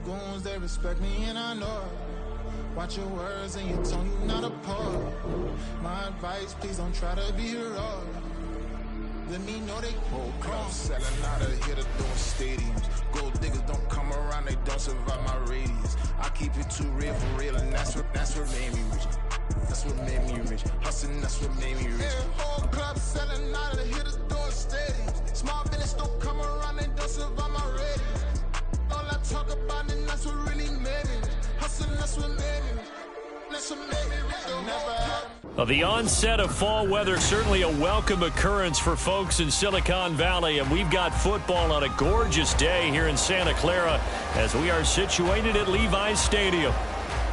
goons, they respect me and I know it. Watch your words and your tone, you not a poet. My advice, please don't try to be heroic. Let me know they whole club selling out of here to doing stadiums. Gold diggers don't come around, they don't survive my radius. I keep it too real for real, and that's what made me rich. That's what made me rich. Hustling, that's what made me rich. Yeah, whole club selling out of here to doing stadiums. Small business don't come around, they don't survive my radius. All I talk about it, that's what really made me rich. Hustling, that's what made me rich. That's what made me rich. Never had. Well, the onset of fall weather, certainly a welcome occurrence for folks in Silicon Valley, and we've got football on a gorgeous day here in Santa Clara as we are situated at Levi's Stadium.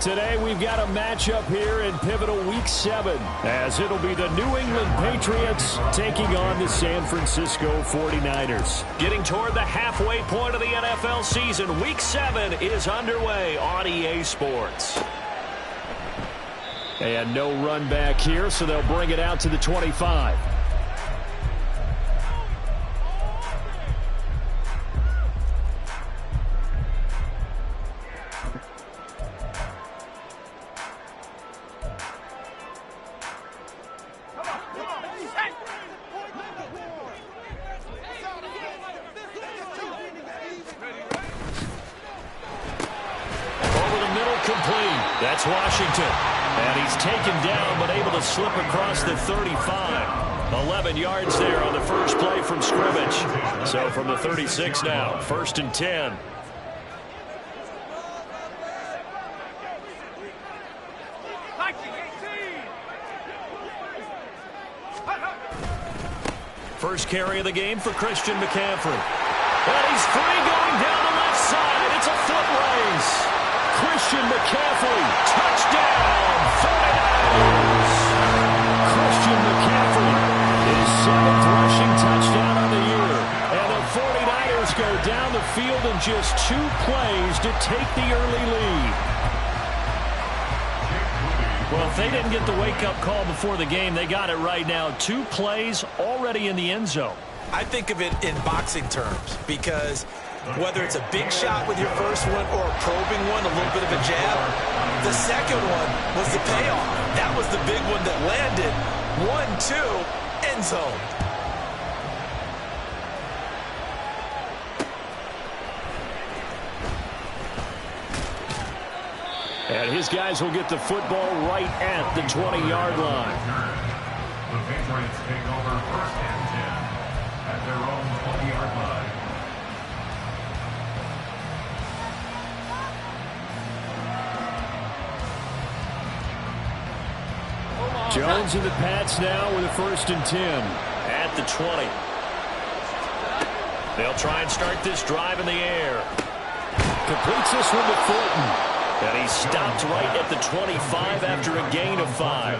Today we've got a matchup here in pivotal Week 7 as it'll be the New England Patriots taking on the San Francisco 49ers. Getting toward the halfway point of the NFL season, Week 7 is underway on EA Sports. And no run back here, so they'll bring it out to the 25. Over the middle, complete. That's Washington. And he's taken down, but able to slip across the 35. 11 yards there on the first play from scrimmage. So from the 36 now, 1st and 10. First carry of the game for Christian McCaffrey. And he's free going down the left side. It's a foot race. Christian McCaffrey, touchdown, 49ers. Christian McCaffrey, his 7th rushing touchdown on the year. And the 49ers go down the field in just 2 plays to take the early lead. Well, if they didn't get the wake-up call before the game, they got it right now. 2 plays already in the end zone. I think of it in boxing terms because whether it's a big shot with your first one or a probing one, a little bit of a jab, the second one was the payoff. That was the big one that landed. 1-2, end zone. And his guys will get the football right at the 20-yard line. The Patriots take over 1st and 10 at their own 20-yard line. Jones in the Pats now with a 1st and 10 at the 20. They'll try and start this drive in the air. Completes this one to Thornton. And he stopped right at the 25 after a gain of 5.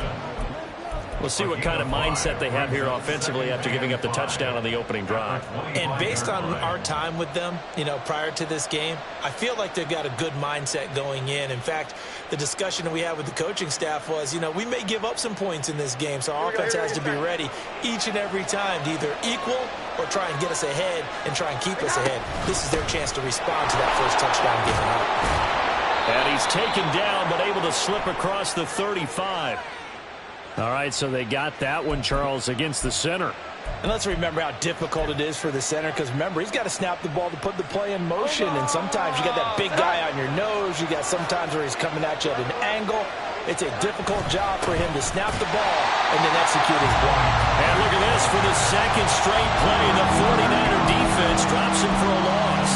We'll see what kind of mindset they have here offensively after giving up the touchdown on the opening drive. And based on our time with them, prior to this game, I feel like they've got a good mindset going in. In fact, the discussion that we had with the coaching staff was, we may give up some points in this game, so our offense has to be ready each and every time to either equal or try and get us ahead and try and keep us ahead. This is their chance to respond to that first touchdown given up. And he's taken down, but able to slip across the 35. All right, so they got that one, Charles, against the center. And let's remember how difficult it is for the center, because remember, he's got to snap the ball to put the play in motion, and sometimes you got that big guy on your nose. You got sometimes where he's coming at you at an angle. It's a difficult job for him to snap the ball and then execute his block. And look at this, for the 2nd straight play, the 49er defense drops him for a loss.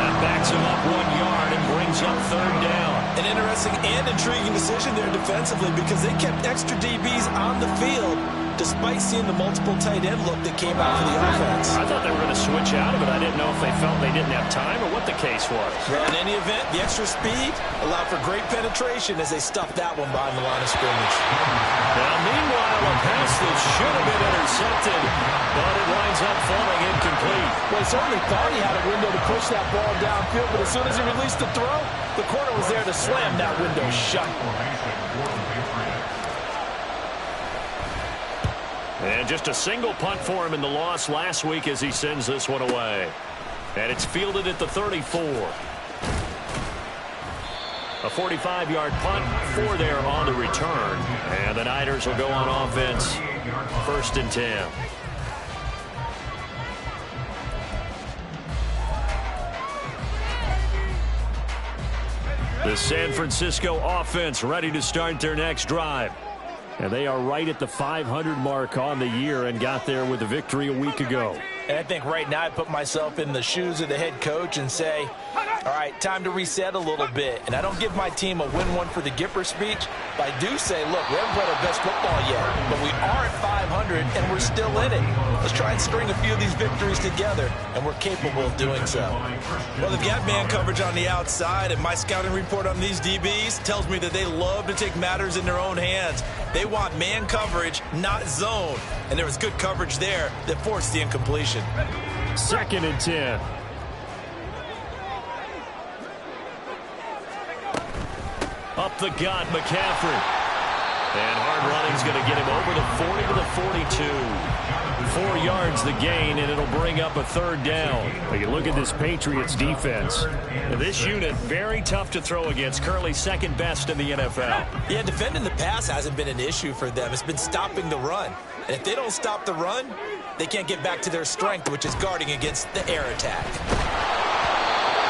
That backs him up 1 yard and brings up 3rd down. An interesting and intriguing decision there defensively because they kept extra DBs on the field despite seeing the multiple tight end look that came out for the offense. I thought they were going to switch out of it. I didn't know if they felt they didn't have time or what the case was. Well, in any event, the extra speed allowed for great penetration as they stuffed that one behind the line of scrimmage. Now, meanwhile, a pass that should have been intercepted, but it winds up falling incomplete. Well, he certainly thought he had a window to push that ball downfield, but as soon as he released the throw, the corner was there to slam that window shut. And just a single punt for him in the loss last week as he sends this one away. And it's fielded at the 34. A 45-yard punt, 4 there on the return. And the Niners will go on offense, 1st and 10. The San Francisco offense ready to start their next drive. And they are right at the 500 mark on the year and got there with a victory a week ago. And I think right now I put myself in the shoes of the head coach and say, all right, time to reset a little bit. And I don't give my team a win one for the Gipper speech, but I do say, look, we haven't played our best football yet, but we are at 500 and we're still in it. Let's try and string a few of these victories together, and we're capable of doing so. Well, they've got man coverage on the outside, and my scouting report on these DBs tells me that they love to take matters in their own hands. They want man coverage, not zone. And there was good coverage there that forced the incompletion. 2nd and 10. Up the gut, McCaffrey. And hard running's going to get him over the 40 to the 42. 4 yards the gain, and it'll bring up a 3rd down. But you look at this Patriots defense. This unit, very tough to throw against. Currently 2nd best in the NFL. Yeah, defending the pass hasn't been an issue for them. It's been stopping the run. And if they don't stop the run, they can't get back to their strength, which is guarding against the air attack.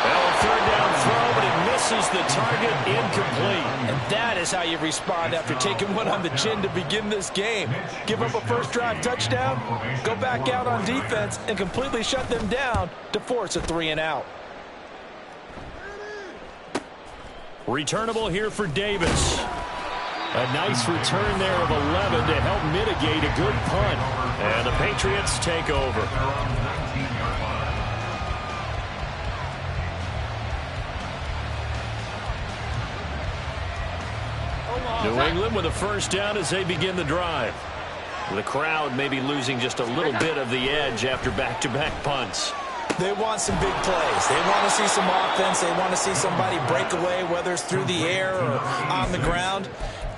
Well, 3rd down throw, but it misses the target, incomplete. And that is how you respond after taking one on the chin to begin this game. Give up a first drive touchdown, go back out on defense, and completely shut them down to force a 3-and-out. Returnable here for Davis. A nice return there of 11 to help mitigate a good punt. And the Patriots take over. New England with a first down as they begin the drive. The crowd may be losing just a little bit of the edge after back-to-back punts. They want some big plays. They want to see some offense. They want to see somebody break away, whether it's through the air or on the ground.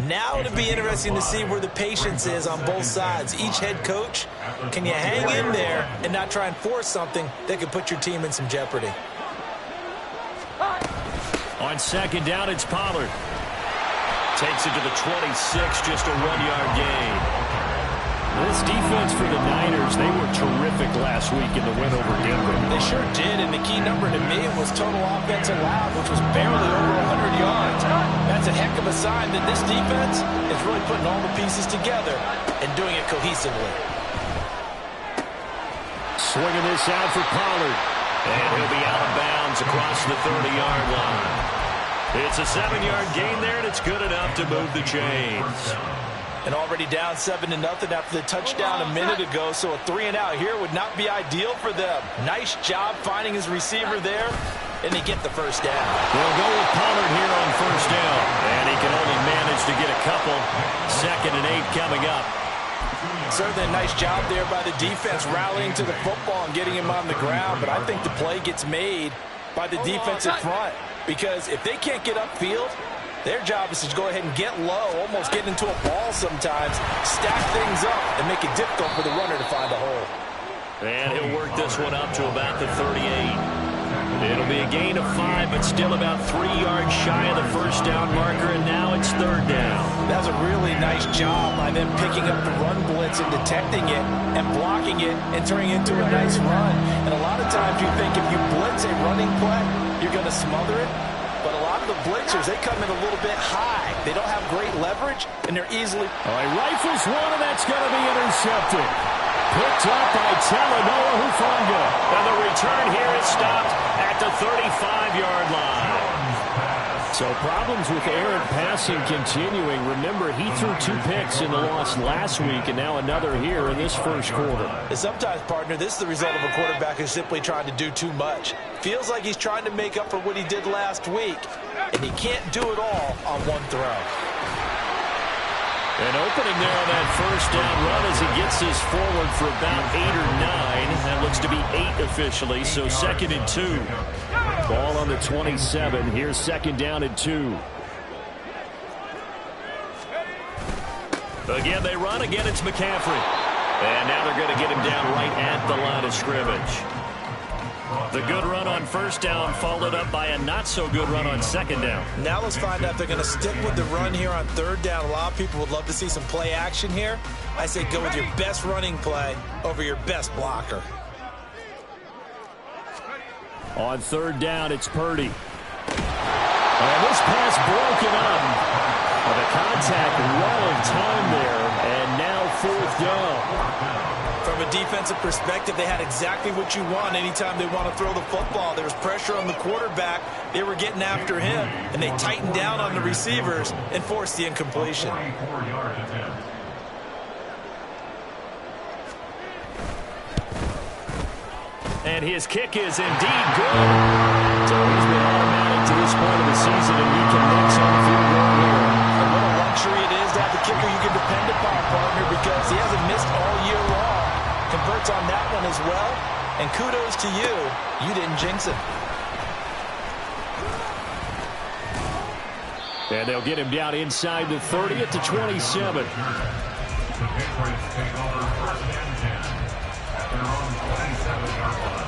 Now it'll be interesting to see where the patience is on both sides. Each head coach, can you hang in there and not try and force something that could put your team in some jeopardy? On 2nd down, it's Pollard. Takes it to the 26, just a 1-yard gain. This defense for the Niners, they were terrific last week in the win over Denver. They sure did, and the key number to me was total offense allowed, which was barely over 100 yards. That's a heck of a sign that this defense is really putting all the pieces together and doing it cohesively. Swinging this out for Pollard. And he'll be out of bounds across the 30-yard line. It's a 7-yard gain there, and it's good enough to move the chains. And already down 7-0 after the touchdown a minute ago, so a 3-and-out here would not be ideal for them. Nice job finding his receiver there, and they get the first down. They'll go with Pollard here on first down, and he can only manage to get a couple. 2nd and 8 coming up. Certainly a nice job there by the defense rallying to the football and getting him on the ground, but I think the play gets made by the defensive front, because if they can't get upfield, their job is to go ahead and get low, almost get into a ball sometimes, stack things up, and make it difficult for the runner to find a hole. And he'll work this one up to about the 38. It'll be a gain of 5, but still about 3 yards shy of the first down marker, and now it's 3rd down. That's a really nice job by them picking up the run blitz and detecting it and blocking it and turning it into a nice run. And a lot of times you think if you blitz a running play, you're going to smother it. But a lot of the blitzers, they come in a little bit high. They don't have great leverage, and they're easily... All right, rifles one, and that's going to be intercepted. Picked up by Talanoa Hufanga. And the return here is stopped at the 35-yard line. So problems with errant passing continuing. Remember, he threw 2 picks in the loss last week, and now another here in this first quarter. And sometimes, partner, this is the result of a quarterback who's simply trying to do too much. Feels like he's trying to make up for what he did last week, and he can't do it all on one throw. An opening there on that first down run as he gets this forward for about 8 or 9. That looks to be 8 officially, so 2nd and 2. Ball on the 27. Here's 2nd down and 2. Again, they run. Again, it's McCaffrey. And now they're going to get him down right at the line of scrimmage. The good run on first down followed up by a not-so-good run on second down. Now let's find out if they're going to stick with the run here on third down. A lot of people would love to see some play action here. I say go with your best running play over your best blocker. On third down, it's Purdy. And this pass broken up. The contact, well in time there, and now fourth down. From a defensive perspective, they had exactly what you want anytime they want to throw the football. There was pressure on the quarterback. They were getting after him, and they tightened down on the receivers and forced the incompletion. And his kick is indeed good. So he's been automatic to this point of the season, and he connects on the field goal here. And what a luxury it is to have the kicker you can depend upon, partner, because he hasn't missed all year long. Converts on that one as well. And kudos to you. You didn't jinx him. And they'll get him down inside the 30 at the 27. The Patriots take over first and 10 at their own 27-yard line.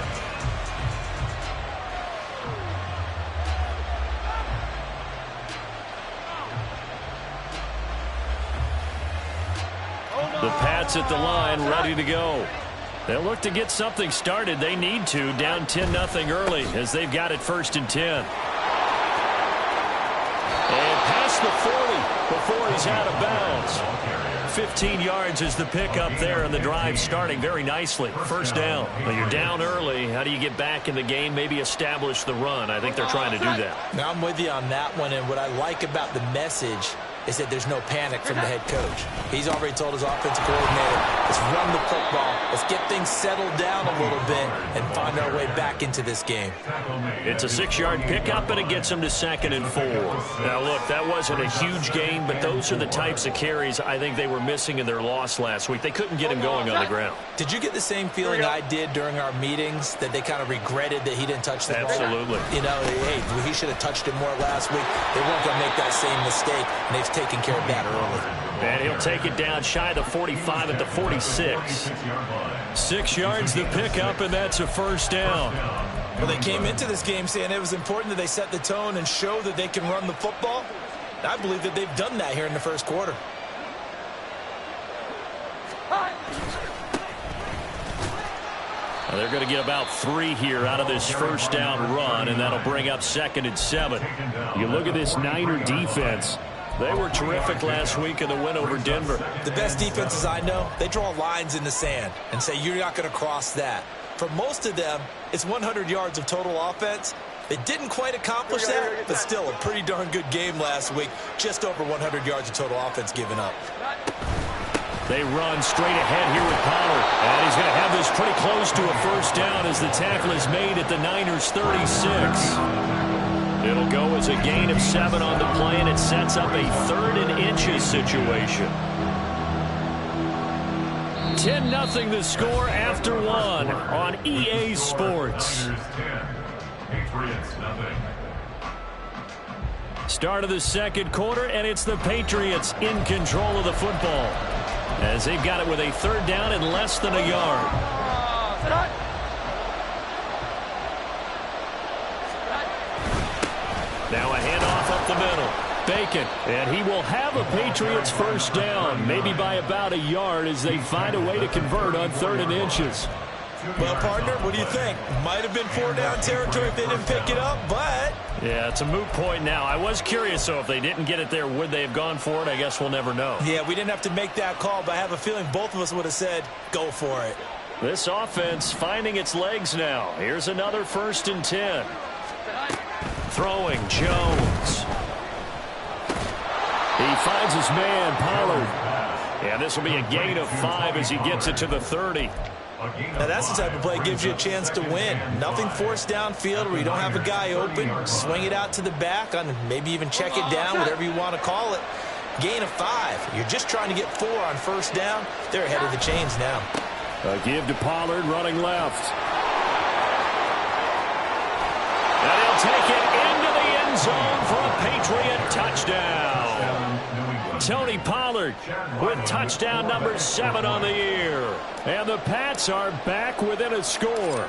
The Pats at the line, ready to go. They'll look to get something started. They need to, down 10-0 early as they've got it first and 10. And past the 40 before he's out of bounds. 15 yards is the pickup there, and the drive starting very nicely. First down. Well, you're down early. How do you get back in the game? Maybe establish the run. I think they're trying to do that. Now I'm with you on that one, and what I like about the message is that there's no panic from the head coach. He's already told his offensive coordinator, let's run the football, let's get things settled down a little bit and find our way back into this game. It's a 6-yard pickup, and it gets them to 2nd and 4. Now, look, that wasn't a huge gain, but those are the types of carries I think they were missing in their loss last week. They couldn't get him going on the ground. Did you get the same feeling I did during our meetings, that they kind of regretted that he didn't touch the ball? Absolutely. You know, hey, he should have touched it more last week. They weren't going to make that same mistake, and they've taken care of that early. And he'll take it down shy of the 45 at the 46. 6 yards the pickup, and that's a first down. Well, they came into this game saying it was important that they set the tone and show that they can run the football. I believe that they've done that here in the first quarter. Well, they're going to get about 3 here out of this first down run, and that'll bring up 2nd and 7. You look at this Niner defense. They were terrific last week in the win over Denver. The best defenses I know, they draw lines in the sand and say you're not going to cross that. For most of them, it's 100 yards of total offense. They didn't quite accomplish that, but still a pretty darn good game last week. Just over 100 yards of total offense given up. They run straight ahead here with Pollard. And he's going to have this pretty close to a first down as the tackle is made at the Niners' 36. It'll go as a gain of 7 on the play, and it sets up a 3rd and inches situation. 10-0 the score after 1 on EA Sports. Start of the second quarter, and it's the Patriots in control of the football as they've got it with a 3rd down and less than a yard. Now a handoff up the middle. Bacon, and he will have a Patriots first down, maybe by about a yard as they find a way to convert on 3rd and inches. Well, partner, what do you think? Might have been 4-down territory if they didn't pick it up, but... Yeah, it's a moot point now. I was curious, so if they didn't get it there, would they have gone for it? I guess we'll never know. Yeah, we didn't have to make that call, but I have a feeling both of us would have said, go for it. This offense finding its legs now. Here's another 1st and 10. Throwing Jones. He finds his man, Pollard. And this will be a gain of 5 as he gets it to the 30. Now that's the type of play that gives you a chance to win. Nothing forced downfield where you don't have a guy open. Swing it out to the back, on maybe even check it down, whatever you want to call it. Gain of 5. You're just trying to get 4 on first down. They're ahead of the chains now. A give to Pollard running left. And he'll take it into the end zone for a Patriot touchdown. Tony Pollard with touchdown number 7 on the year. And the Pats are back within a score.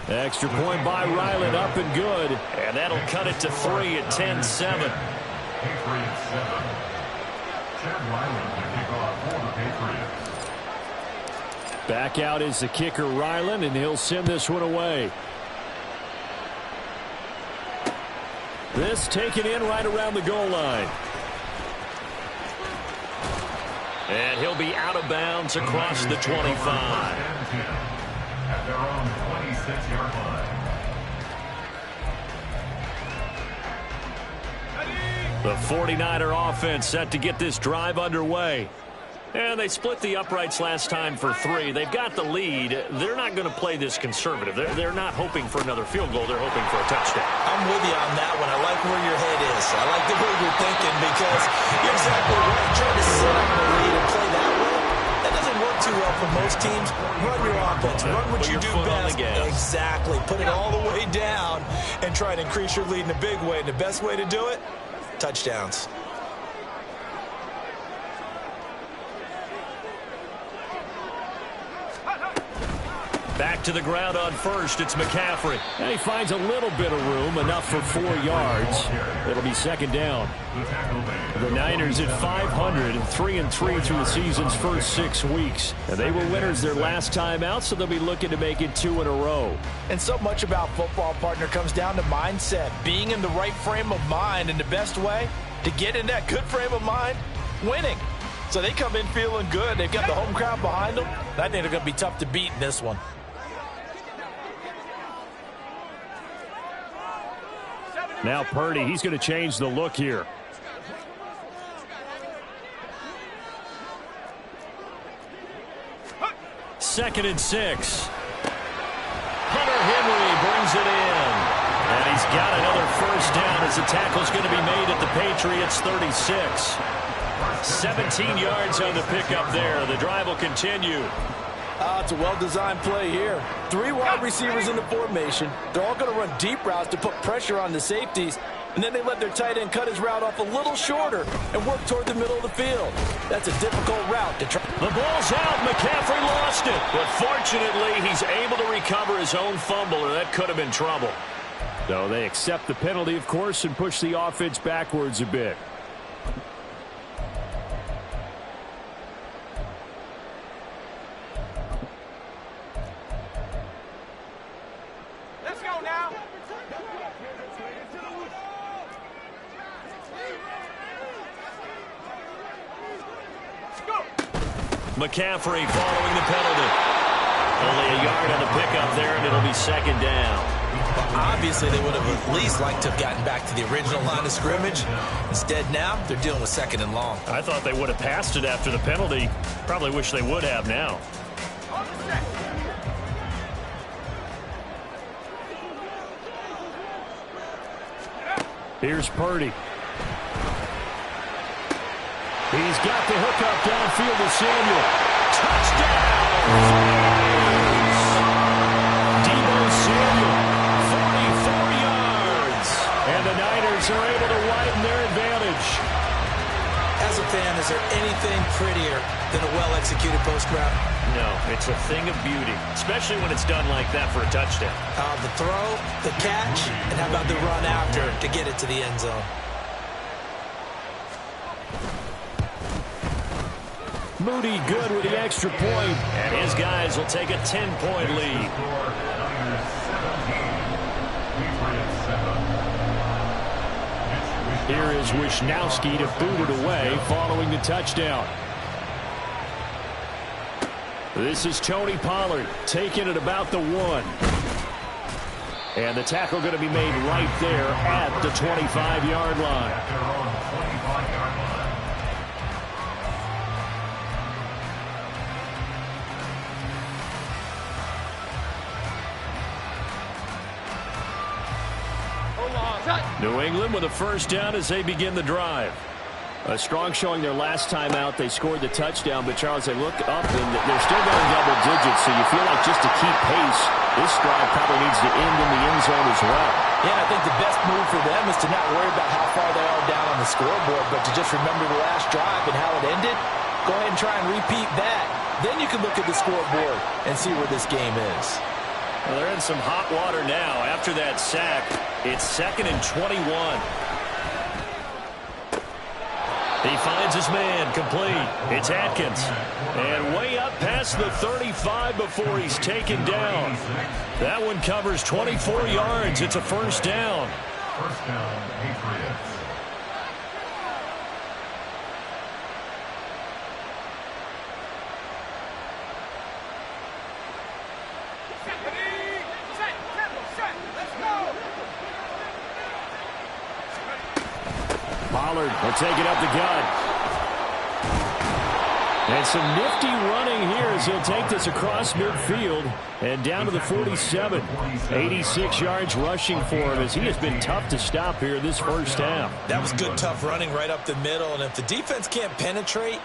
Extra point by Ryland, up and good. And that'll cut it to 3 at 10-7. Patriots 7. Chad Ryland to kick off for the Patriots. Back out is the kicker, Ryland, and he'll send this one away. This taken in right around the goal line. And he'll be out of bounds across the 25. At their own 26-yard line. The 49er offense set to get this drive underway. And they split the uprights last time for 3. They've got the lead. They're not going to play this conservative. They're not hoping for another field goal. They're hoping for a touchdown. I'm with you on that one. I like where your head is. I like the way you're thinking because you're exactly right. Trying to sit on the lead and play that way, that doesn't work too well for most teams. Run your offense. Run what you do best. Exactly. Put it all the way down and try and increase your lead in a big way. And the best way to do it, touchdowns. Back to the ground on first. It's McCaffrey. And he finds a little bit of room, enough for 4 yards. It'll be second down. The Niners at 500 and 3-3 through the season's first 6 weeks. And they were winners their last time out, so they'll be looking to make it 2 in a row. And so much about football, partner, comes down to mindset. Being in the right frame of mind, and the best way to get in that good frame of mind, winning. So they come in feeling good. They've got the home crowd behind them. I think they're going to be tough to beat in this one. Now Purdy, he's going to change the look here. Second and 6. Hunter Henry brings it in. And he's got another first down as the tackle's going to be made at the Patriots 36. 17 yards on the pickup there. The drive will continue. It's a well-designed play here. 3 wide receivers in the formation. They're all going to run deep routes to put pressure on the safeties. And then they let their tight end cut his route off a little shorter and work toward the middle of the field. That's a difficult route to try. The ball's out. McCaffrey lost it. But fortunately, he's able to recover his own fumble, or that could have been trouble. So they accept the penalty, of course, and push the offense backwards a bit. McCaffrey following the penalty. Only a yard on the pickup there, and it'll be second down. Well, obviously, they would have at least liked to have gotten back to the original line of scrimmage. Instead, now, they're dealing with second and long. I thought they would have passed it after the penalty. Probably wish they would have now. Here's Purdy. He's got the hookup downfield to Samuel. Touchdown! Deebo Samuel, 44 yards. And the Niners are able to widen their advantage. As a fan, is there anything prettier than a well-executed post route? No, it's a thing of beauty, especially when it's done like that for a touchdown. The throw, the catch, and how about the run after to get it to the end zone? Moody good with the extra point, and his guys will take a 10-point lead. Here is Wisnowski to boot it away following the touchdown. This is Tony Pollard taking it about the 1. And the tackle going to be made right there at the 25-yard line. New England with a first down as they begin the drive. A strong showing their last time out. They scored the touchdown, but Charles, they look up and they're still going double digits, so you feel like just to keep pace, this drive probably needs to end in the end zone as well. Yeah, I think the best move for them is to not worry about how far they are down on the scoreboard, but to just remember the last drive and how it ended. Go ahead and try and repeat that. Then you can look at the scoreboard and see where this game is. Well, they're in some hot water now. After that sack, it's 2nd and 21. He finds his man, complete. It's Atkins. And way up past the 35 before he's taken down. That one covers 24 yards. It's a first down. First down, Patriots. Pollard will take it up the gut. And some nifty running here as he'll take this across midfield and down to the 47. 86 yards rushing for him as he has been tough to stop here this first half. That was good, tough running right up the middle. And if the defense can't penetrate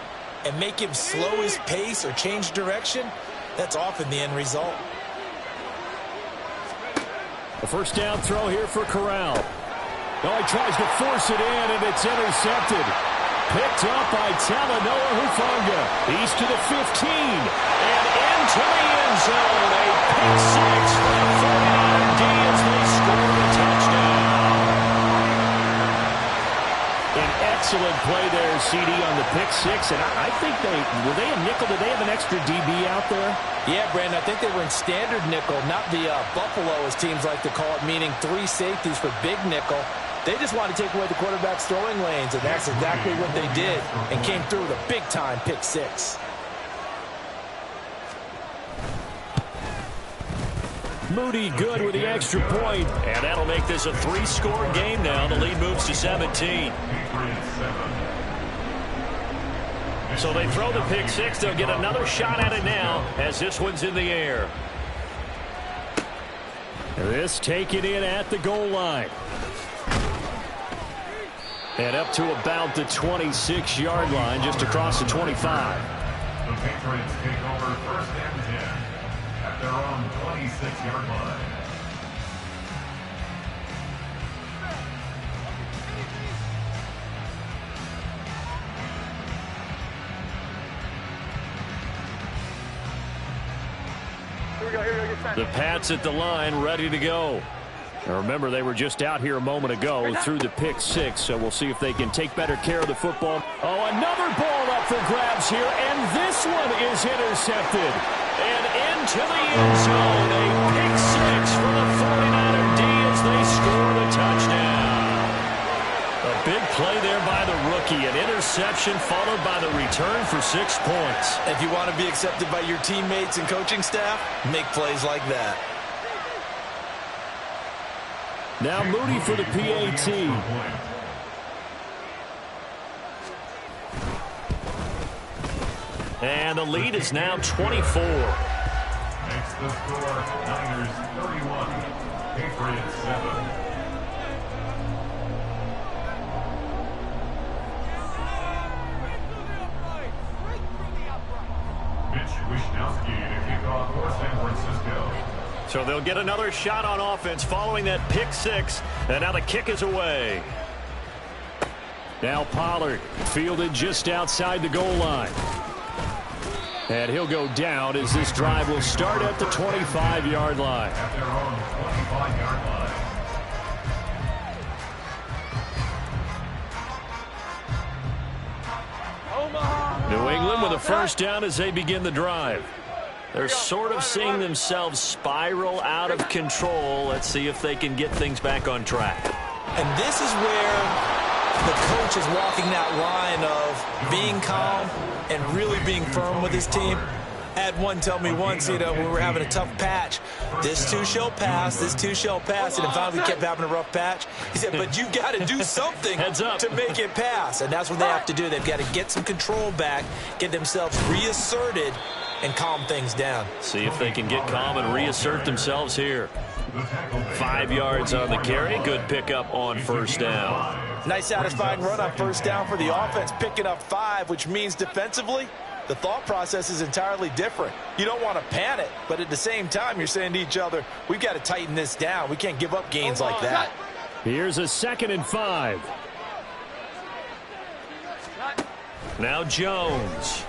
and make him slow his pace or change direction, that's often the end result. The first down throw here for Corral. Oh, he tries to force it in, and it's intercepted. Picked up by Talanoa Hufanga. He's to the 15. And into the end zone. A pick six for the 49er D as they score a touchdown. An excellent play there, CD, on the pick six. And I think were they a nickel? Did they have an extra DB out there? Yeah, Brandon, I think they were in standard nickel, not the Buffalo, as teams like to call it, meaning 3 safeties for big nickel. They just want to take away the quarterback's throwing lanes, and that's exactly what they did and came through with a big-time pick six. Moody good with the extra point, and that'll make this a 3-score game now. The lead moves to 17. So they throw the pick six. They'll get another shot at it now as this one's in the air. This taken in at the goal line. And up to about the 26-yard line, just across the 25. The Patriots take over 1st and 10 at their own 26-yard line. The Pats at the line, ready to go. Now remember, they were just out here a moment ago through the pick six, so we'll see if they can take better care of the football. Oh, another ball up for grabs here, and this one is intercepted. And into the end zone, a pick six for the 49er D as they score the touchdown. A big play there by the rookie, an interception followed by the return for 6 points. If you want to be accepted by your teammates and coaching staff, make plays like that. Now Moody for the PAT. And the lead is now 24. Makes the score Niners 31, Patriots 7. So they'll get another shot on offense following that pick six. And now the kick is away. Now Pollard fielded just outside the goal line. And he'll go down as this drive will start at the 25-yard line. At their own 25-yard line. New England with a first down as they begin the drive. They're sort of seeing themselves spiral out of control. Let's see if they can get things back on track. And this is where the coach is walking that line of being calm and really being firm with his team. I had one tell me once, when we were having a tough patch, this too shall pass, this too shall pass, and finally we kept having a rough patch. He said, but you got to do something to make it pass, and that's what they have to do. They've got to get some control back, get themselves reasserted, and calm things down. See if they can get calm and reassert themselves here. 5 yards on the carry. Good pickup on first down. Nice satisfying run on first down for the offense, picking up 5, which means defensively, the thought process is entirely different. You don't want to panic, but at the same time, you're saying to each other, we've got to tighten this down. We can't give up gains like that. Here's a 2nd and 5. Now Jones.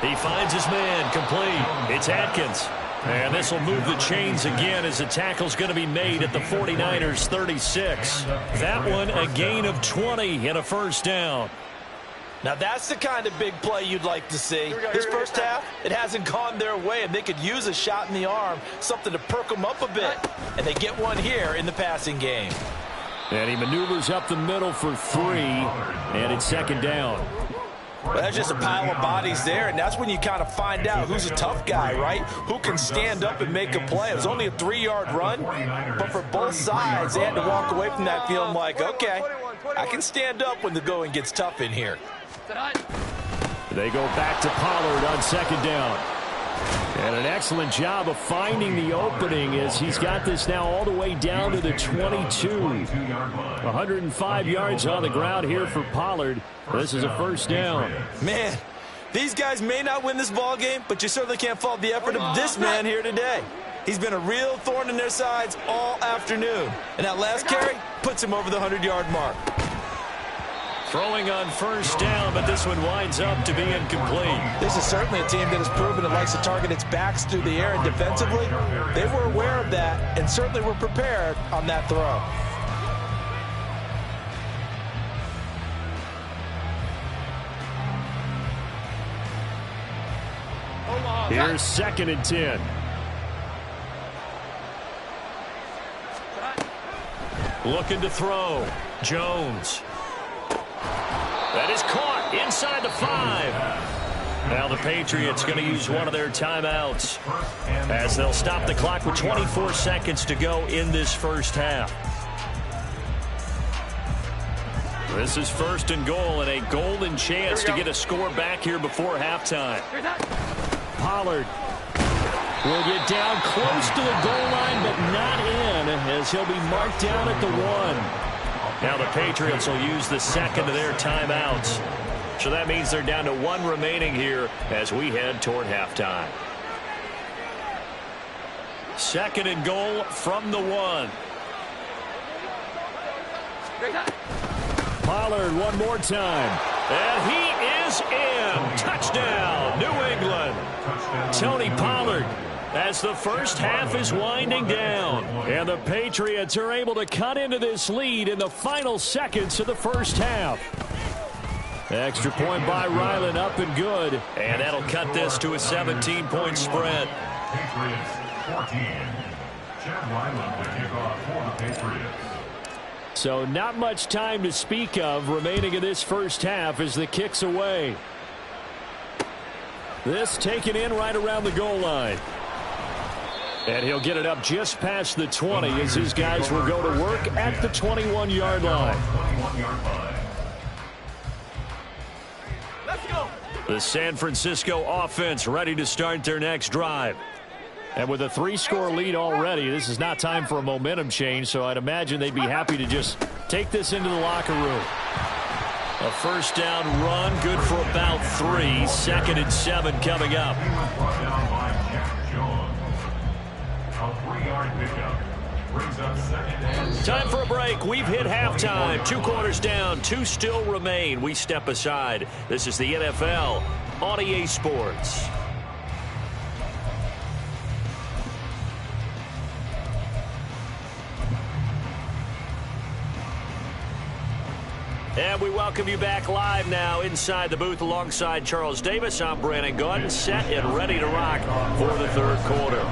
He finds his man, complete. It's Atkins. And this will move the chains again as the tackle's going to be made at the 49ers 36. That one a gain of 20 and a first down. Now that's the kind of big play you'd like to see. This first half, it hasn't gone their way, and they could use a shot in the arm, something to perk them up a bit. And they get one here in the passing game. And he maneuvers up the middle for 3, and it's second down. Well, that's just a pile of bodies there, and that's when you kind of find out who's a tough guy, right? Who can stand up and make a play. It was only a 3-yard run, but for both sides, they had to walk away from that feeling like, okay, I can stand up when the going gets tough in here. They go back to Pollard on second down. And an excellent job of finding the opening as he's got this now all the way down to the 22. 105 yards on the ground here for Pollard. This is a first down. Man, these guys may not win this ball game, but you certainly can't fault the effort of this man here today. He's been a real thorn in their sides all afternoon. And that last carry puts him over the 100-yard mark. Throwing on first down, but this one winds up to be incomplete. This is certainly a team that has proven it likes to target its backs through the air, and defensively, they were aware of that and certainly were prepared on that throw. Here's second and 10. Looking to throw. Jones. That is caught inside the 5. Now the Patriots going to use one of their timeouts as they'll stop the clock with 24 seconds to go in this first half. This is first and goal and a golden chance to get a score back here before halftime. Pollard will get down close to the goal line, but not in, as he'll be marked down at the 1. Now the Patriots will use the second of their timeouts. So that means they're down to 1 remaining here as we head toward halftime. Second and goal from the 1. Pollard one more time. And he is in. Touchdown, New England. Tony Pollard, as the first half is winding down. And the Patriots are able to cut into this lead in the final seconds of the first half. Extra point by Ryland, up and good. And that'll cut this to a 17-point spread. Patriots 14. Chad Ryland to kick off for the Patriots. So not much time to speak of remaining in this first half as the kick's away. This taken in right around the goal line. And he'll get it up just past the 20 as his guys will go to work at the 21-yard line. Let's go. The San Francisco offense ready to start their next drive. And with a 3-score lead already, this is not time for a momentum change, so I'd imagine they'd be happy to just take this into the locker room. A first down run, good for about 3. Second and 7 coming up. Time for a break. We've hit halftime. 2 quarters down, 2 still remain. We step aside. This is the NFL on EA Sports. And we welcome you back live now inside the booth alongside Charles Davis. I'm Brandon Gordon, set and ready to rock for the third quarter.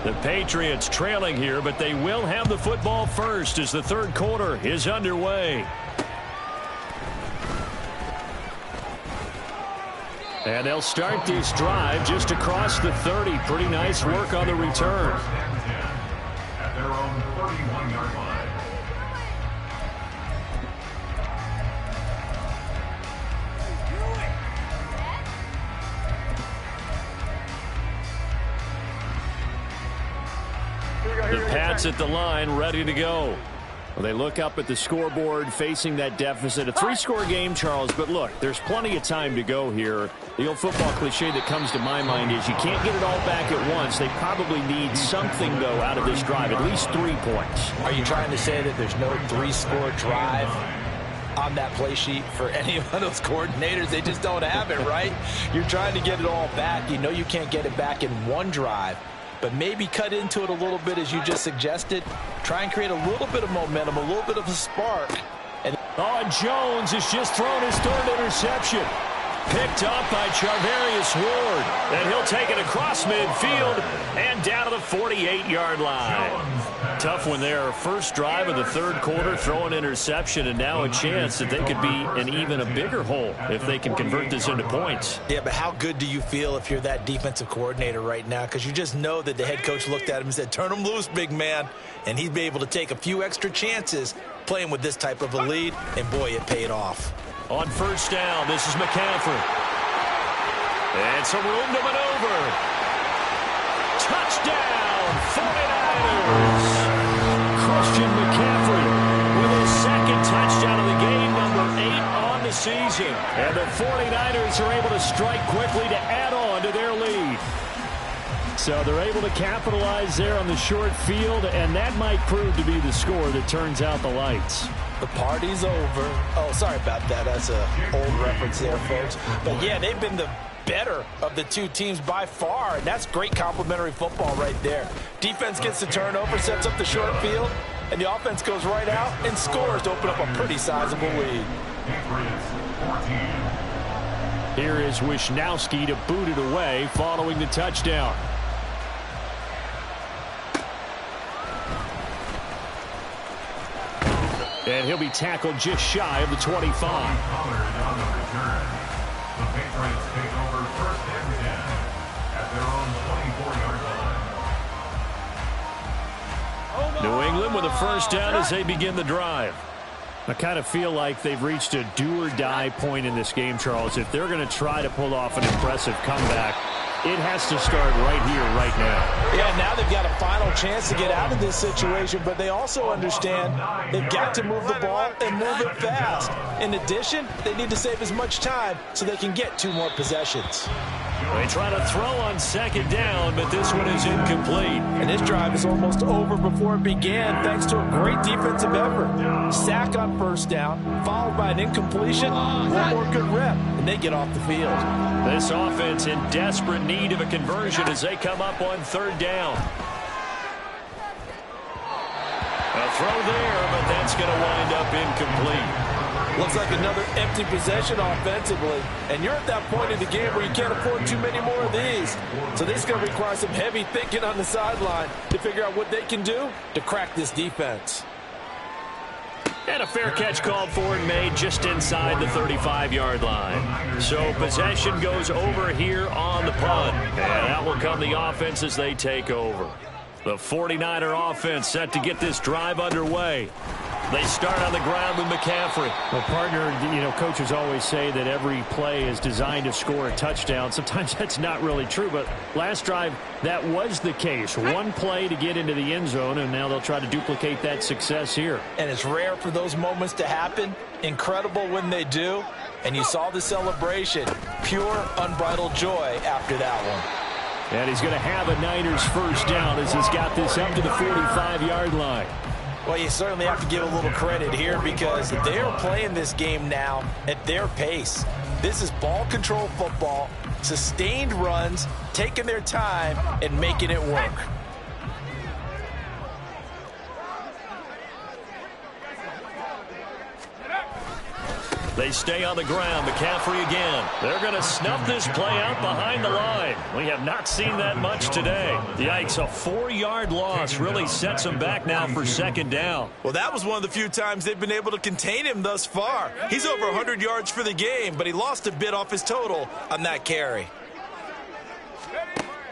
The Patriots trailing here, but they will have the football first as the third quarter is underway. And they'll start this drive just across the 30. Pretty nice work on the return. At their own 31-yard line. The Pats at the line, ready to go. Well, they look up at the scoreboard facing that deficit. A 3-score game, Charles, but look, there's plenty of time to go here. The old football cliche that comes to my mind is you can't get it all back at once. They probably need something, though, out of this drive, at least 3 points. Are you trying to say that there's no 3-score drive on that play sheet for any of those coordinators? They just don't have it, right? You're trying to get it all back. You know you can't get it back in one drive. but maybe cut into it a little bit as you just suggested. Try and create a little bit of momentum, a little bit of a spark. And Jones has just thrown his third interception. Picked up by Charvarius Ward. And he'll take it across midfield and down to the 48-yard line. Tough one there. First drive of the third quarter, throw an interception, and now a chance that they could be in even a bigger hole if they can convert this into points. Yeah, but how good do you feel if you're that defensive coordinator right now? Because you just know that the head coach looked at him and said, turn him loose, big man. And he'd be able to take a few extra chances playing with this type of a lead, and boy, it paid off. On first down, this is McCaffrey. And some room to maneuver. Touchdown, 49ers. Christian McCaffrey with his second touchdown of the game, number 8 on the season. And the 49ers are able to strike quickly to add on to their lead. So they're able to capitalize there on the short field, and that might prove to be the score that turns out the lights. The party's over. Oh, sorry about that. That's an old reference there, folks. But, yeah, they've been the better of the two teams by far, and that's great complimentary football right there. Defense gets the turnover, sets up the short field, and the offense goes right out and scores to open up a pretty sizable lead. Here is Wisnowski to boot it away following the touchdown. And he'll be tackled just shy of the 25. The Patriots take over first and 10 at their own 24-yard line. New England with a first down as they begin the drive. I kind of feel like they've reached a do-or-die point in this game, Charles. If they're going to try to pull off an impressive comeback, it has to start right here, right now. Yeah, now they've got a final chance to get out of this situation, but they also understand they've got to move the ball and move it fast. In addition, they need to save as much time so they can get 2 more possessions. They try to throw on second down, but this one is incomplete. And this drive is almost over before it began thanks to a great defensive effort. Sack on first down, followed by an incompletion, one more good rep, and they get off the field. This offense in desperate need of a conversion as they come up on third down. A throw there, but that's going to wind up incomplete. Looks like another empty possession offensively. And you're at that point in the game where you can't afford too many more of these. So this is going to require some heavy thinking on the sideline to figure out what they can do to crack this defense. And a fair catch called for and made just inside the 35-yard line. So possession goes over here on the punt. And out will come the offense as they take over. The 49er offense set to get this drive underway. They start on the ground with McCaffrey. Well, partner, coaches always say that every play is designed to score a touchdown. Sometimes that's not really true, but last drive, that was the case. One play to get into the end zone, and now they'll try to duplicate that success here. And it's rare for those moments to happen. Incredible when they do. And you saw the celebration. Pure, unbridled joy after that one. And he's going to have a Niners first down as he's got this up to the 45-yard line. Well, you certainly have to give a little credit here because they're playing this game now at their pace. This is ball control football, sustained runs, taking their time, and making it work. They stay on the ground. McCaffrey again. They're going to snuff this play out behind the line. We have not seen that much today. Yikes, a 4-yard loss really sets them back now for second down. Well, that was one of the few times they've been able to contain him thus far. He's over 100 yards for the game, but he lost a bit off his total on that carry.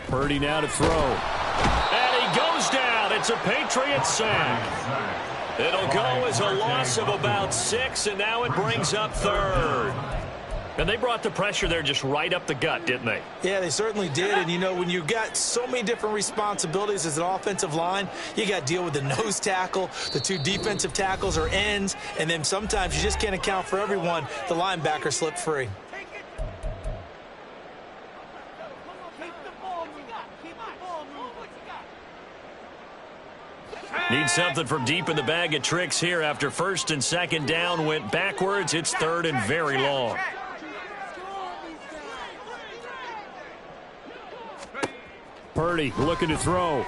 Purdy now to throw. And he goes down. It's a Patriots sack. It'll go as a loss of about 6, and now it brings up third. And they brought the pressure there just right up the gut, didn't they? Yeah, they certainly did. And, when you've got so many different responsibilities as an offensive line, you got to deal with the nose tackle, the 2 defensive tackles or ends, and then sometimes you just can't account for everyone. The linebacker slipped free. Need something from deep in the bag of tricks here after first and second down went backwards. It's third and very long. Purdy looking to throw.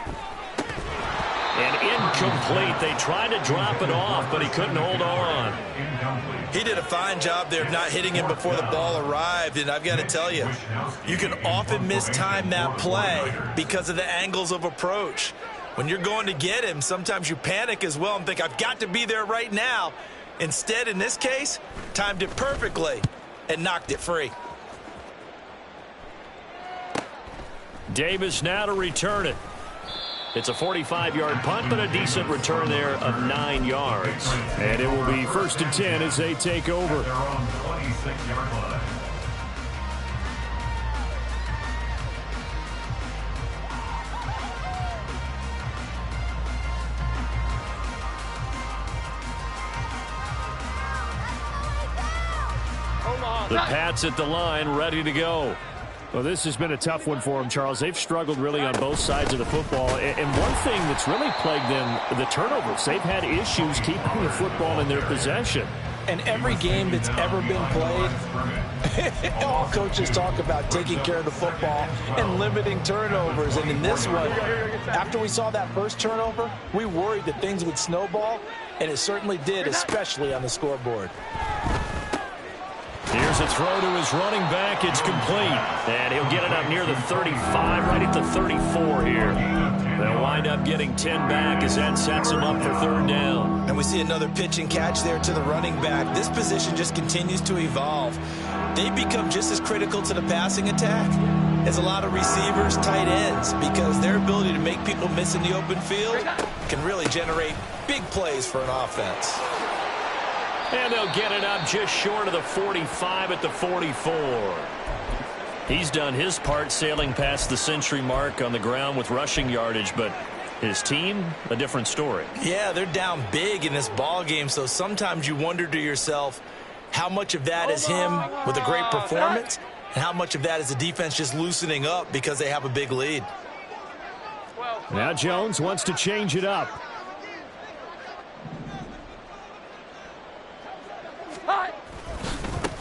And incomplete. They tried to drop it off, but he couldn't hold on. He did a fine job there of not hitting him before the ball arrived, and I've got to tell you, you can often mistime that play because of the angles of approach. When you're going to get him, sometimes you panic as well and think, I've got to be there right now. Instead, in this case, timed it perfectly and knocked it free. Davis now to return it. It's a 45-yard punt, but a decent return there of 9 yards. And it will be 1st and 10 as they take over. They're on 26-yard line. The Pats at the line, ready to go. Well, this has been a tough one for them, Charles. They've struggled really on both sides of the football. And one thing that's really plagued them, the turnovers. They've had issues keeping the football in their possession. And every game that's ever been played, all coaches talk about taking care of the football and limiting turnovers. And in this one, after we saw that first turnover, we worried that things would snowball, and it certainly did, especially on the scoreboard. Here's a throw to his running back. It's complete. And he'll get it up near the 35, right at the 34 here. They'll wind up getting 10 back as that sets him up for 3rd down. And we see another pitch and catch there to the running back. This position just continues to evolve. They become just as critical to the passing attack as a lot of receivers, tight ends, because their ability to make people miss in the open field can really generate big plays for an offense. And they'll get it up just short of the 45 at the 44. He's done his part sailing past the century mark on the ground with rushing yardage, but his team, a different story. Yeah, they're down big in this ball game, so sometimes you wonder to yourself how much of that is him with a great performance and how much of that is the defense just loosening up because they have a big lead. Now Jones wants to change it up.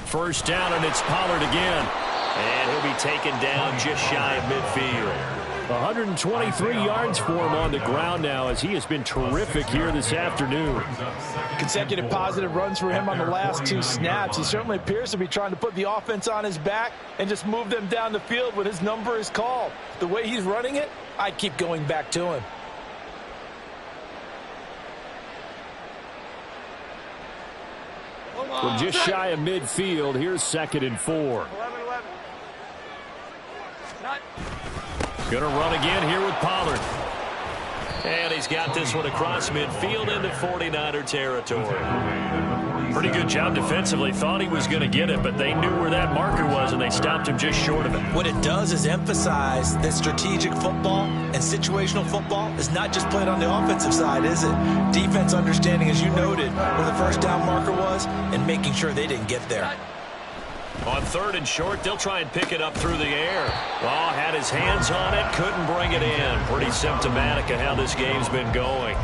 First down, and it's Pollard again. And he'll be taken down just shy of midfield. 123 yards for him on the ground now as he has been terrific here this afternoon. Consecutive positive runs for him on the last 2 snaps. He certainly appears to be trying to put the offense on his back and just move them down the field when his number is called. The way he's running it, I keep going back to him. From just shy of midfield, here's 2nd and 4. Going to run again here with Pollard. And he's got this one across midfield into 49er territory. Pretty good job defensively. Thought he was going to get it, but they knew where that marker was, and they stopped him just short of it. What it does is emphasize that strategic football and situational football is not just played on the offensive side, is it? Defense understanding, as you noted, where the first down marker was and making sure they didn't get there. On 3rd and short, they'll try and pick it up through the air. Law had his hands on it, couldn't bring it in. Pretty symptomatic of how this game's been going.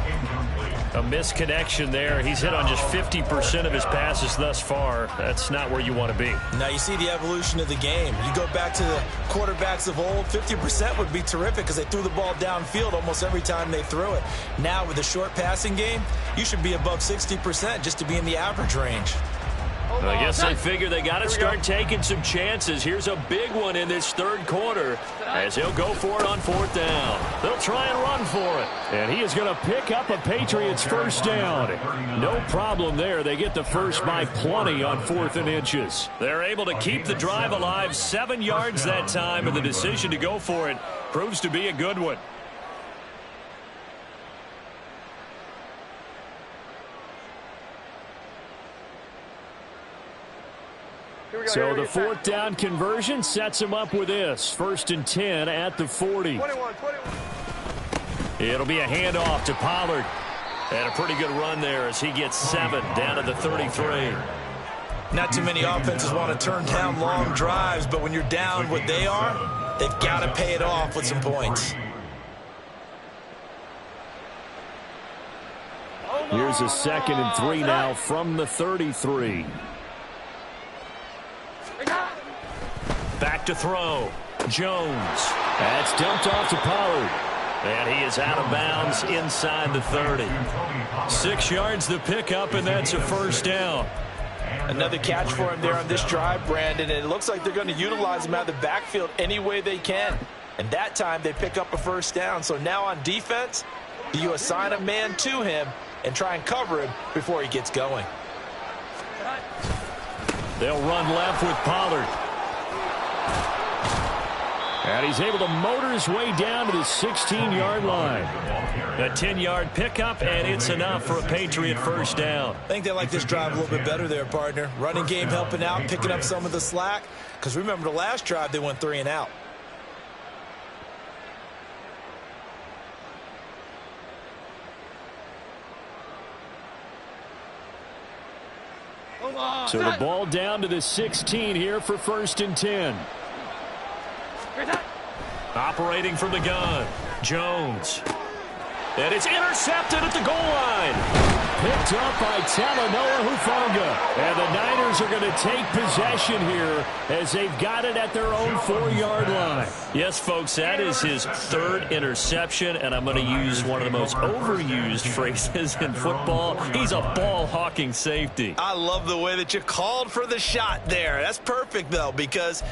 A misconnection there. He's hit on just 50% of his passes thus far. That's not where you want to be. Now you see the evolution of the game. You go back to the quarterbacks of old, 50% would be terrific because they threw the ball downfield almost every time they threw it. Now with the short passing game, you should be above 60% just to be in the average range. I guess they figure they got to start taking some chances. Here's a big one in this 3rd quarter as he'll go for it on 4th down. They'll try and run for it. And he is going to pick up a Patriots first down. No problem there. They get the first by plenty on 4th and inches. They're able to keep the drive alive, 7 yards that time, and the decision to go for it proves to be a good one. So the 4th down conversion sets him up with this. 1st and 10 at the 40. It'll be a handoff to Pollard. And a pretty good run there as he gets 7 down to the 33. Not too many offenses want to turn down long drives, but when you're down what they are, they've got to pay it off with some points. Here's a 2nd and 3 now from the 33. Back to throw. Jones. That's dumped off to Pollard. And he is out of bounds inside the 30. 6 yards the pickup, and that's a first down. Another catch for him there on this drive, Brandon. And it looks like they're going to utilize him out of the backfield any way they can. And that time they pick up a first down. So now on defense, do you assign a man to him and try and cover him before he gets going? They'll run left with Pollard. And he's able to motor his way down to the 16-yard line. A 10-yard pickup, and it's enough for a Patriot first down. I think they like this drive a little bit better there, partner. Running game helping out, picking up some of the slack. Because remember, the last drive, they went 3 and out. So the ball down to the 16 here for 1st and 10. Operating from the gun, Jones. And it's intercepted at the goal line. Picked up by Talanoa Hufanga. And the Niners are going to take possession here as they've got it at their own 4-yard line. Yes, folks, that is his 3rd interception, and I'm going to use one of the most overused phrases in football. He's a ball-hawking safety. I love the way that you called for the shot there. That's perfect, though, because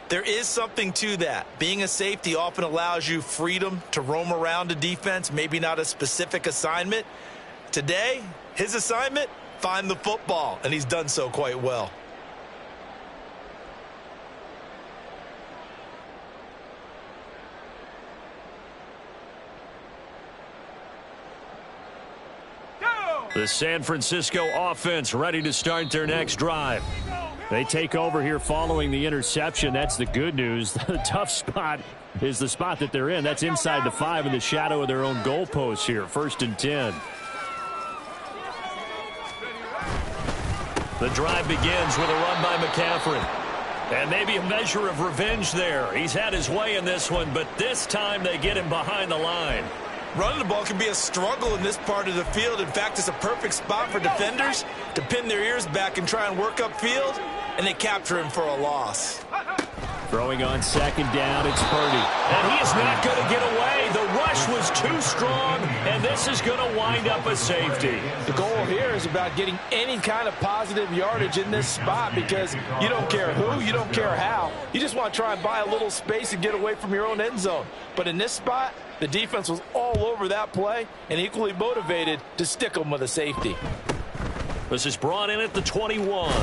there is something to that. Being a safety often allows you freedom to roam around a defense, maybe not a specific assignment. Today, his assignment, find the football, and he's done so quite well. The San Francisco offense ready to start their next drive. They take over here following the interception. That's the good news. The tough spot is the spot that they're in. That's inside the 5 in the shadow of their own goalposts here. 1st and 10. The drive begins with a run by McCaffrey. And maybe a measure of revenge there. He's had his way in this one, but this time they get him behind the line. Running the ball can be a struggle in this part of the field. In fact, it's a perfect spot for defenders to pin their ears back and try and work upfield, and they capture him for a loss. Throwing on 2nd down, it's Purdy. And he is not going to get away. The rush was too strong, and this is going to wind up a safety. The goal here is about getting any kind of positive yardage in this spot because you don't care who, you don't care how. You just want to try and buy a little space and get away from your own end zone. But in this spot, the defense was all over that play and equally motivated to stick them with a safety. This is brought in at the 21.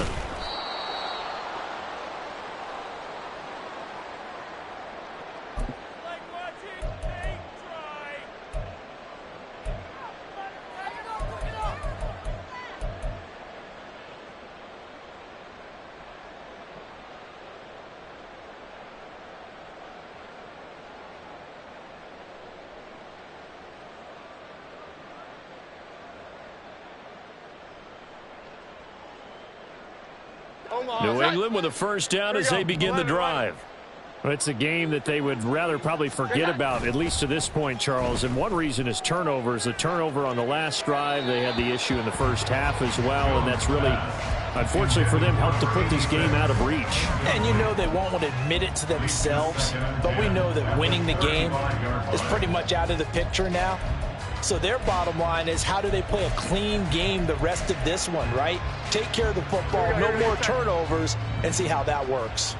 New England with a first down as they begin the drive. Well, it's a game that they would rather probably forget about, at least to this point, Charles. And one reason is turnovers. The turnover on the last drive, they had the issue in the first half as well, and that's really, unfortunately for them, helped to put this game out of reach. And you know they won't want to admit it to themselves, but we know that winning the game is pretty much out of the picture now. So their bottom line is, how do they play a clean game the rest of this one, right? Take care of the football, no more turnovers, and see how that works.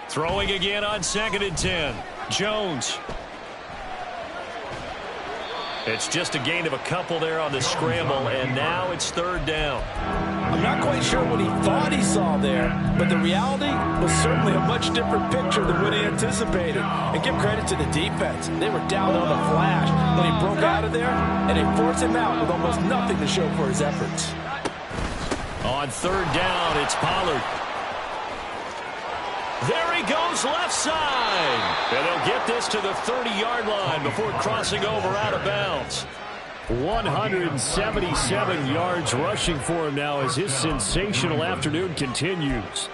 Throwing again on 2nd and 10. Jones. It's just a gain of a couple there on the scramble, and now it's 3rd down. I'm not quite sure what he thought he saw there, but the reality was certainly a much different picture than what he anticipated. And give credit to the defense. They were down on the flash, but he broke out of there, and they forced him out with almost nothing to show for his efforts. On 3rd down, it's Pollard. There he goes left side. And he'll get this to the 30-yard line before crossing over out of bounds. 177 yards rushing for him now as his sensational afternoon continues.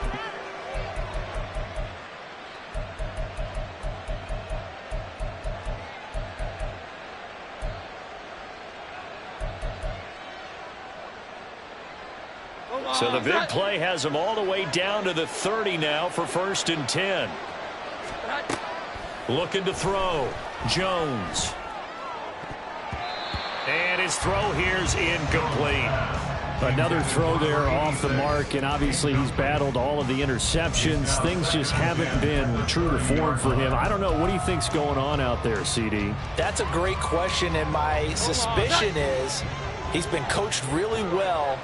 So the big play has him all the way down to the 30 now for 1st and 10. Looking to throw. Jones. And his throw here's incomplete. Another throw there off the mark, and obviously he's battled all of the interceptions. Things just haven't been true to form for him. I don't know. What do you think's going on out there, CD? That's a great question, and my suspicion is he's been coached really well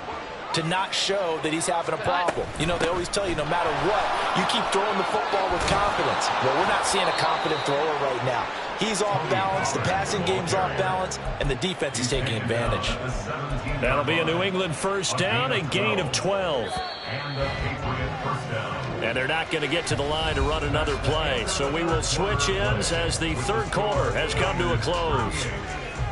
to not show that he's having a problem. You know, they always tell you no matter what, you keep throwing the football with confidence. Well, we're not seeing a confident thrower right now. He's off balance, the passing game's off balance, and the defense is taking advantage. That'll be a New England 1st down, a gain of 12. And they're not going to get to the line to run another play. So we will switch ends as the 3rd quarter has come to a close.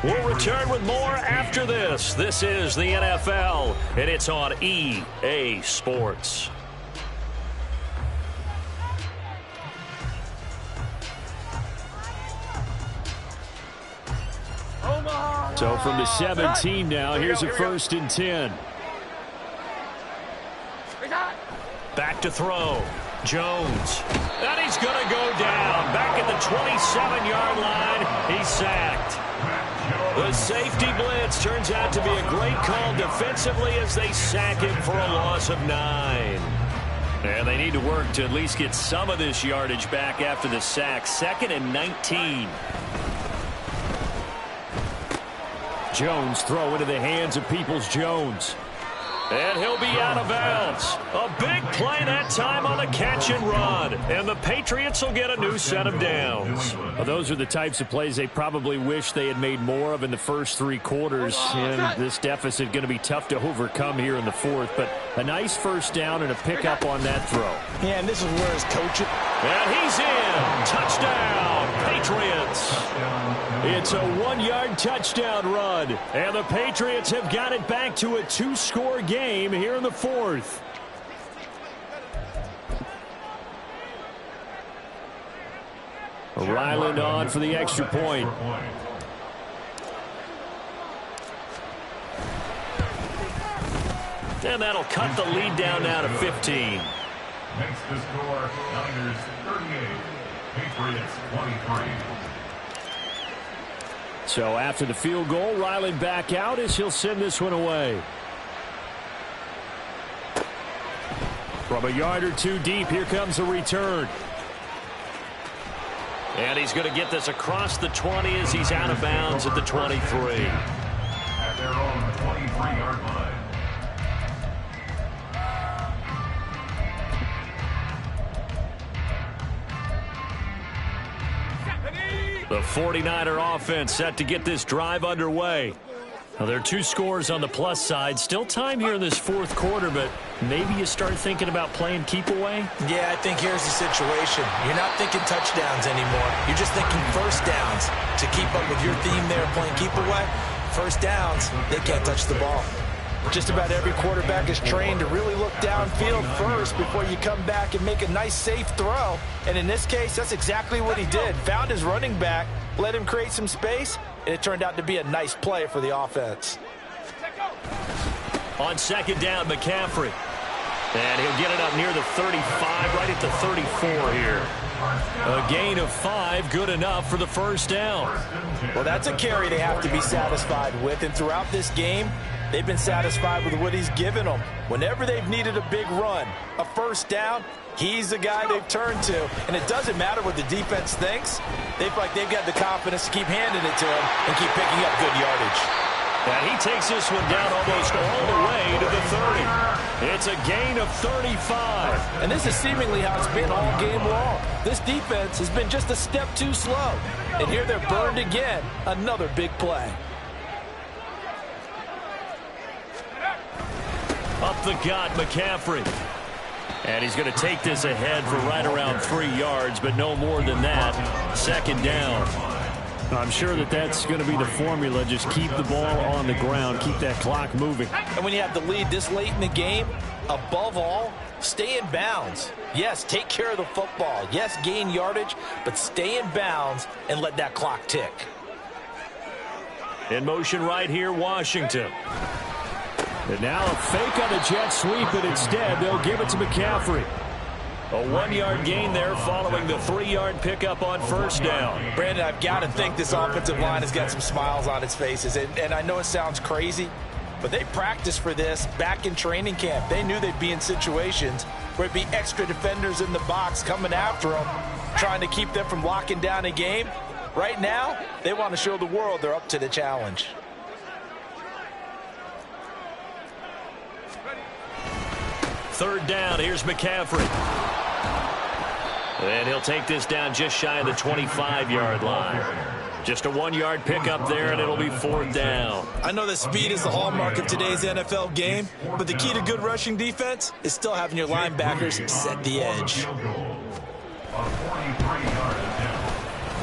We'll return with more after this. This is the NFL, and it's on EA Sports. So from the 17 now, here's a 1st and 10. Back to throw. Jones. And he's going to go down. Back at the 27-yard line. He's sacked. The safety blitz turns out to be a great call defensively as they sack him for a loss of 9. And they need to work to at least get some of this yardage back after the sack. 2nd and 19. Jones throw into the hands of Peoples-Jones. And he'll be out of bounds. A big play that time on the catch and run. And the Patriots will get a new set of downs. Well, those are the types of plays they probably wish they had made more of in the first 3 quarters. And this deficit going to be tough to overcome here in the 4th. But a nice 1st down and a pickup on that throw. Yeah, and this is where his coach... And he's in. Touchdown, Patriots. It's a 1-yard touchdown run. And the Patriots have got it back to a 2-score game here in the 4th. Ryland on for the extra point. And that'll cut the lead down now to 15. Makes the score Niners 38, Patriots 23. So after the field goal, Ryland back out as he'll send this one away. From a yard or 2 deep, here comes a return. And he's going to get this across the 20 as he's out of bounds at the 23. At their own 23-yard line. The 49er offense set to get this drive underway. Now, there are 2 scores on the plus side. Still time here in this 4th quarter, but maybe you start thinking about playing keep away? Yeah, I think here's the situation. You're not thinking touchdowns anymore. You're just thinking 1st downs. To keep up with your theme there, playing keep away, 1st downs, they can't touch the ball. Just about every quarterback is trained to really look downfield first before you come back and make a nice, safe throw. And in this case, that's exactly what he did. Found his running back, let him create some space, and it turned out to be a nice play for the offense. On 2nd down, McCaffrey. And he'll get it up near the 35, right at the 34 here. A gain of 5, good enough for the 1st down. Well, that's a carry they have to be satisfied with, and throughout this game, they've been satisfied with what he's given them. Whenever they've needed a big run, a 1st down, he's the guy they've turned to. And it doesn't matter what the defense thinks. They feel like they've got the confidence to keep handing it to him and keep picking up good yardage. And he takes this one down almost all the way to the 30. It's a gain of 35. And this is seemingly how it's been all game long. This defense has been just a step too slow. And here they're burned again. Another big play. Up the gut, McCaffrey. And he's going to take this ahead for right around 3 yards, but no more than that. 2nd down. I'm sure that's going to be the formula. Just keep the ball on the ground. Keep that clock moving. And when you have the lead this late in the game, above all, stay in bounds. Yes, take care of the football. Yes, gain yardage, but stay in bounds and let that clock tick. In motion right here, Washington. And now a fake on the jet sweep, but instead they'll give it to McCaffrey. A 1-yard gain there following the 3-yard pickup on first down. Brandon, I've got to think this offensive line has got some smiles on its faces. And I know it sounds crazy, but they practiced for this back in training camp. They knew they'd be in situations where it'd be extra defenders in the box coming after them, trying to keep them from locking down a game. Right now, they want to show the world they're up to the challenge. Third down, here's McCaffrey. And he'll take this down just shy of the 25-yard line. Just a 1-yard pickup there, and it'll be 4th down. I know that speed is the hallmark of today's NFL game, but the key to good rushing defense is still having your linebackers set the edge.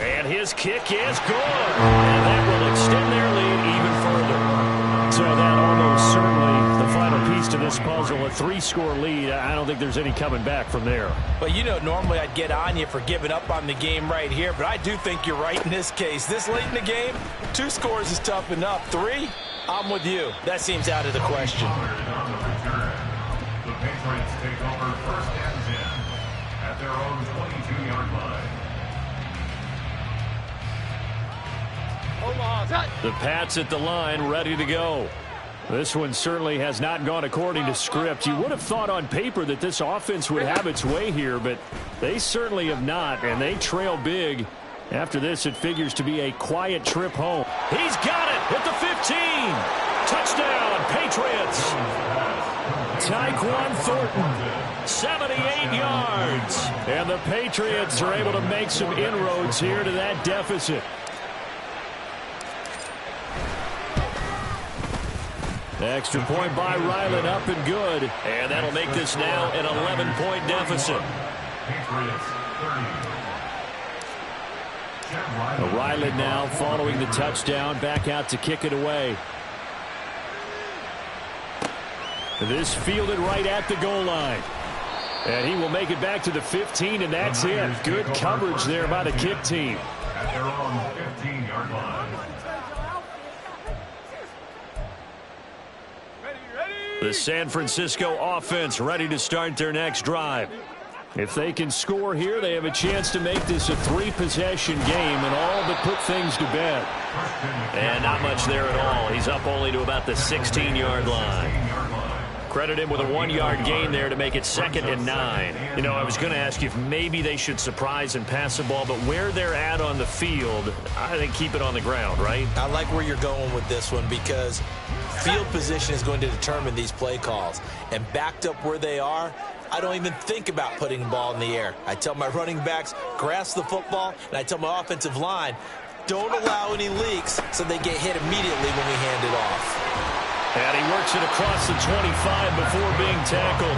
And his kick is good. And that will extend their lead even further. So that almost certainly the final piece to this puzzle, a 3-score lead. I don't think there's any coming back from there. But you know, normally I'd get on you for giving up on the game right here, but I do think you're right in this case. This late in the game, 2 scores is tough enough. 3, I'm with you. That seems out of the question. The Patriots take over 1st and 10 at their own 22-yard line. The Pats at the line, ready to go. This one certainly has not gone according to script. You would have thought on paper that this offense would have its way here, but they certainly have not, and they trail big. After this, it figures to be a quiet trip home. He's got it at the 15. Touchdown, Patriots. Tyquan Thornton, 78 yards. And the Patriots are able to make some inroads here to that deficit. Extra point by Ryland, up and good. And that'll make this now an 11-point deficit. Ryland now following the touchdown, back out to kick it away. This fielded right at the goal line. And he will make it back to the 15, and that's it. Good coverage there by the kick team. At their own 15-yard line. The San Francisco offense ready to start their next drive. If they can score here, they have a chance to make this a 3-possession game and all but put things to bed. And not much there at all. He's up only to about the 16-yard line. Credit him with a 1-yard gain there to make it 2nd and 9. You know, I was going to ask you if maybe they should surprise and pass the ball, but where they're at on the field, I think keep it on the ground, right? I like where you're going with this one because field position is going to determine these play calls. And backed up where they are, I don't even think about putting the ball in the air. I tell my running backs, grasp the football, and I tell my offensive line, don't allow any leaks so they get hit immediately when we hand it off. And he works it across the 25 before being tackled.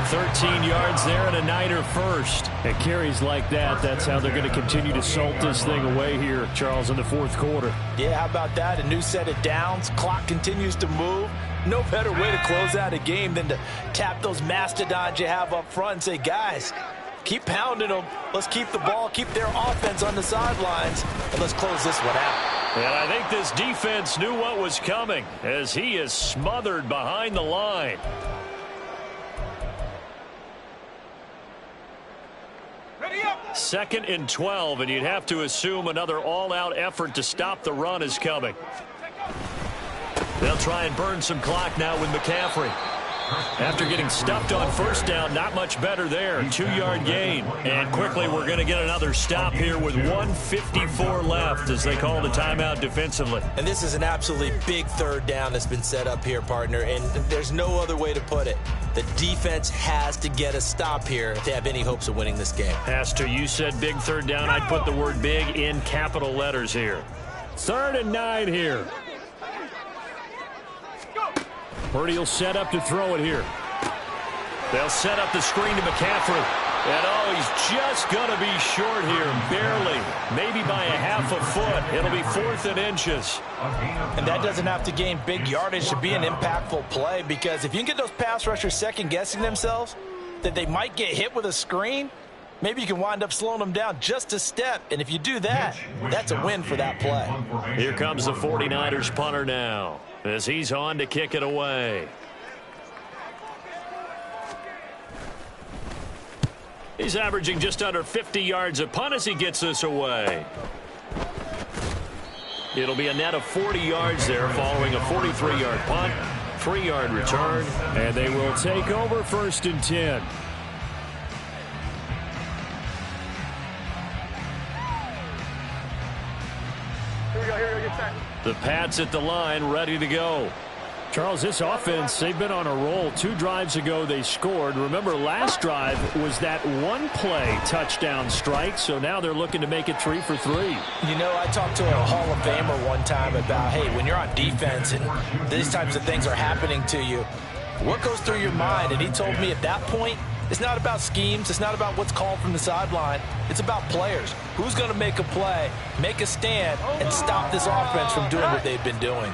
13 yards there and a Niner first. And carries like that, that's how they're going to continue to salt this thing away here, Charles, in the 4th quarter. Yeah, how about that? A new set of downs. Clock continues to move. No better way to close out a game than to tap those mastodons you have up front and say, guys, keep pounding them. Let's keep the ball, keep their offense on the sidelines, and let's close this one out. And I think this defense knew what was coming as he is smothered behind the line. Ready up. 2nd and 12, and you'd have to assume another all-out effort to stop the run is coming. They'll try and burn some clock now with McCaffrey. After getting stuffed on first down, not much better there. 2-yard gain. And quickly we're going to get another stop here with 1:54 left as they call the timeout defensively. And this is an absolutely big 3rd down that's been set up here, partner, and there's no other way to put it. The defense has to get a stop here if they have any hopes of winning this game. Has to. You said big 3rd down. I'd put the word big in capital letters here. 3rd and 9 here. Purdy will set up to throw it here. They'll set up the screen to McCaffrey. And, oh, he's just going to be short here, barely. Maybe by a half a foot. It'll be 4th and inches. And that doesn't have to gain big yardage to be an impactful play because if you can get those pass rushers second-guessing themselves that they might get hit with a screen, maybe you can wind up slowing them down just a step. And if you do that, that's a win for that play. Here comes the 49ers punter now. as he's on to kick it away. He's averaging just under 50 yards a punt as he gets this away. It'll be a net of 40 yards there following a 43-yard punt, 3-yard return, and they will take over 1st and 10. Here we go, get set. The Pats at the line, ready to go. Charles, this offense, they've been on a roll. 2 drives ago they scored. Remember, last drive was that one-play touchdown strike, so now they're looking to make it 3 for 3. You know, I talked to a Hall of Famer one time about, hey, when you're on defense and these types of things are happening to you, what goes through your mind? And he told me at that point, it's not about schemes. It's not about what's called from the sideline. It's about players. Who's going to make a play, make a stand, and stop this offense from doing what they've been doing?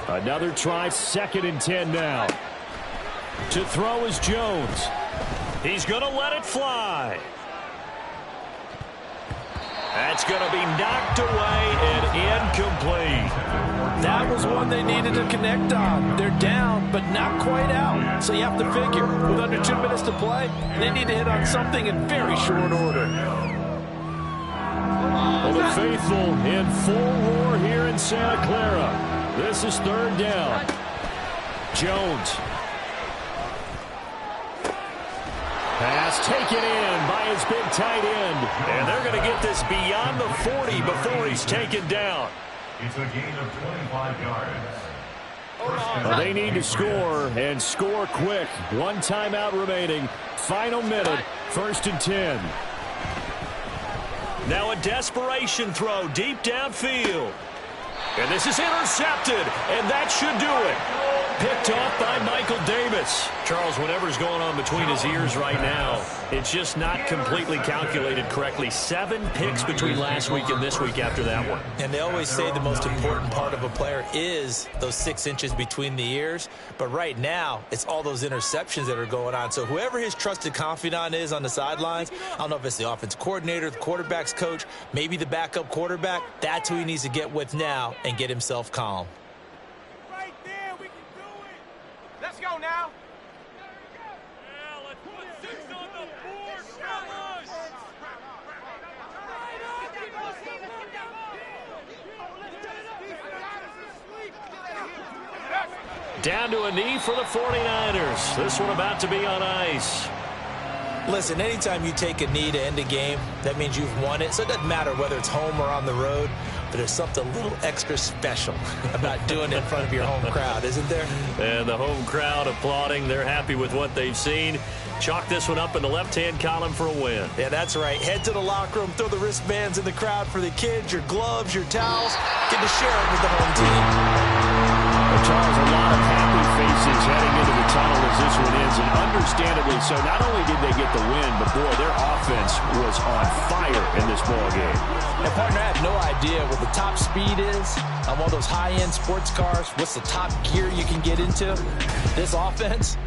Another try, 2nd and 10 now. To throw is Jones. He's going to let it fly. That's going to be knocked away and incomplete. That was one they needed to connect on. They're down, but not quite out. So you have to figure, with under 2 minutes to play, they need to hit on something in very short order. Well, the faithful in full roar here in Santa Clara. This is 3rd down. Jones. Pass taken in by his big tight end. And they're going to get this beyond the 40 before he's taken down. It's a gain of 25 yards. Well, they need to score, and score quick. 1 timeout remaining. Final minute, 1st and 10. Now a desperation throw deep downfield. And this is intercepted, and that should do it. Picked off by Michael Davis. Charles, whatever's going on between his ears right now, it's just not completely calculated correctly. 7 picks between last week and this week after that one. And they always say the most important part of a player is those 6 inches between the ears. But right now, it's all those interceptions that are going on. So whoever his trusted confidant is on the sidelines, I don't know if it's the offense coordinator, the quarterback's coach, maybe the backup quarterback, that's who he needs to get with now and get himself calm. Right there, we can do it. Let's go now. Yeah, let's put 6 on the board, fellas. Down to a knee for the 49ers. This one about to be on ice. Listen, anytime you take a knee to end a game, that means you've won it. So it doesn't matter whether it's home or on the road, but there's something a little extra special about doing it in front of your home crowd, isn't there? And the home crowd applauding. They're happy with what they've seen. Chalk this one up in the left-hand column for a win. Yeah, that's right. Head to the locker room, throw the wristbands in the crowd for the kids, your gloves, your towels. Get to share it with the home team. Well, Charles, a lot of happy faces heading into the tunnel as this one ends, and understandably so. Not only did they get the win, but boy, their offense was on fire in this ball game. And partner, I have no idea what the top speed is on one of those high-end sports cars. What's the top gear you can get into? This offense,